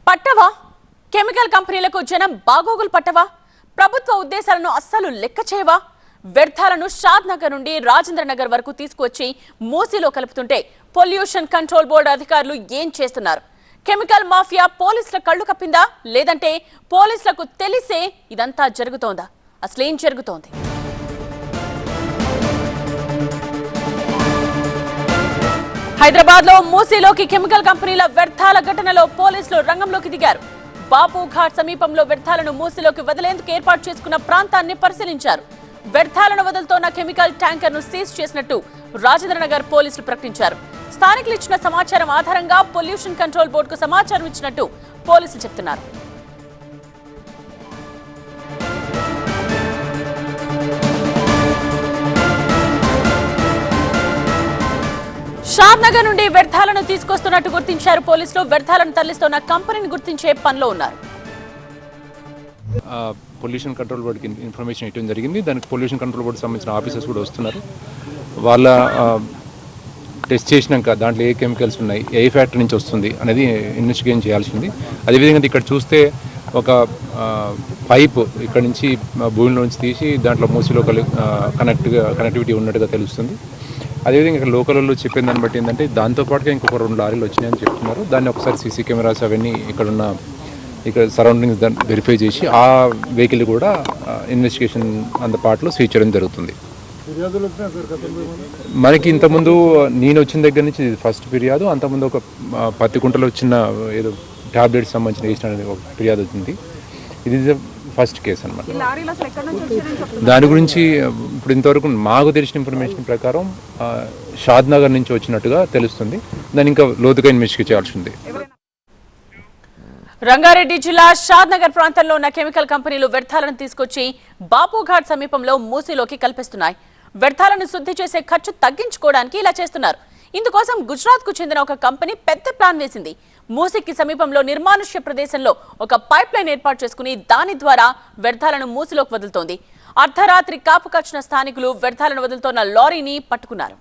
పట్టవా chemical కంపెనీలకు జనం బాగోగులు పట్టవా ప్రభుత్వ ఉద్దేశాలను అస్సలు లెక్క చేయవా వ్యర్థాలను షాద్ నగర్ నుండి రాజేంద్ర నగర్ వరకు తీసుకువచ్చి మూసీలో కలుపుతుంటే పొల్యూషన్ కంట్రోల్ బోర్డు అధికారులు ఏం చేస్తున్నారు కెమికల్ మాఫియా పోలీసుల కళ్ళు కప్పిందా లేదంటే పోలీసులకు తెలిసే ఇదంతా జరుగుతోందా అసలేం జరుగుతోంది హైదరాబాద్ లో మూసీలోకి కెమికల్ కంపెనీల వ్యర్థాల ఘటనలో పోలీసులు రంగంలోకి దిగారు బాపు ఘాట్ సమీపంలో వ్యర్థాలను మూసీలోకి వదిలేందుకు ఏర్పాటు చేసుకున్న ప్రాంతాన్ని పరిశీలించారు వ్యర్థాలను వదులుతోన్న కెమికల్ ట్యాంకర్ ను సీజ్ చేసినట్టు రాజేంద్ర నగర్ పోలీసులు ప్రకటించారు స్థానికులు ఇచ్చిన సమాచారం ఆధారంగా పొల్యూషన్ కంట్రోల్ బోర్డుకు సమాచారం ఇచ్చినట్టు పోలీసులు చెప్తున్నారు షాద్ నగర్ నుండి వ్యర్థాలను తీసుకొస్తున్నట్టు గుర్తించారు పోలీసులు వ్యర్థాలను తరలిస్తున్న కంపెనీని గుర్తించే పనిలో ఉన్నారు పొల్యూషన్ కంట్రోల్ బోర్డుకి ఇన్ఫర్మేషన్ ఇవ్వడం జరిగింది దానికి పొల్యూషన్ కంట్రోల్ బోర్డు సంబంధించిన ఆఫీసర్స్ కూడా వస్తున్నారు వాళ్ళ టెస్ట్ చేసినాక దాంట్లో ఏ కెమికల్స్ ఉన్నాయి ఏ ఫ్యాక్టరీ నుంచి వస్తుంది అనేది ఇన్వెస్టిగేషన్ చేయాల్సింది అదేవిధంగా ఇక్కడ చూస్తే ఒక పైప్ ఇక్కడ నుంచి భూమిలో నుంచి తీసి దాంట్లో మూసిలో కనెక్టివిటీ ఉన్నట్టుగా తెలుస్తుంది అదేవిధంగా ఇక్కడ లోకల్ వాళ్ళు చెప్పిన దాన్ని బట్టి ఏంటంటే దాంతోపాటుగా ఇంకొక 2 లారీలు వచ్చినాయని చెప్తున్నారు దాన్ని ఒకసారి సీసీ కెమెరాస్ అవన్నీ ఇక్కడ సరౌండింగ్స్ దాన్ని వెరిఫై చేసి ఆ వెహికల్ కూడా ఇన్వెస్టిగేషన్ పార్ట్లో సీజ్ చేయడం జరుగుతుంది మనకి ఇంతకుముందు నేను వచ్చిన దగ్గర నుంచి ఇది ఫస్ట్ ఫిర్యాదు అంతకుముందు ఒక 10 కుంటలు వచ్చిన ఏదో టాబ్లెట్స్ సంబంధించిన వేసిన అనేది ఒక ఫిర్యాదు వచ్చింది ఇది ఫస్ట్ కేసు అనమాట దాని గురించి ఇప్పుడు ఇంతవరకు మాకు తెలిసిన ఇన్ఫర్మేషన్ ప్రకారం షాద్ నగర్ నుంచి వచ్చినట్టుగా తెలుస్తుంది దాన్ని ఇంకా లోతుగా ఇన్వెస్టిగేట్ చేయాల్సింది రంగారెడ్డి జిల్లా షాద్ నగర్ ప్రాంతంలో ఉన్న కెమికల్ కంపెనీలు వ్యర్థాలను తీసుకొచ్చి బాపుఘాట్ సమీపంలో మూసీలోకి కల్పిస్తున్నాయి వ్యర్థాలను శుద్ధి చేసే ఖర్చు తగ్గించుకోవడానికి ఇలా చేస్తున్నారు ఇందుకోసం గుజరాత్ కు చెందిన ఒక కంపెనీ పెద్ద ప్లాన్ వేసింది మూసీకి సమీపంలో నిర్మానుష్య ప్రదేశంలో ఒక పైప్ లైన్ ఏర్పాటు చేసుకుని దాని ద్వారా వ్యర్థాలను మూసీలోకి వదులుతోంది అర్ధరాత్రి కాపు కచ్చిన స్థానికులు వ్యర్థాలను వదులుతోన్న లారీని పట్టుకున్నారు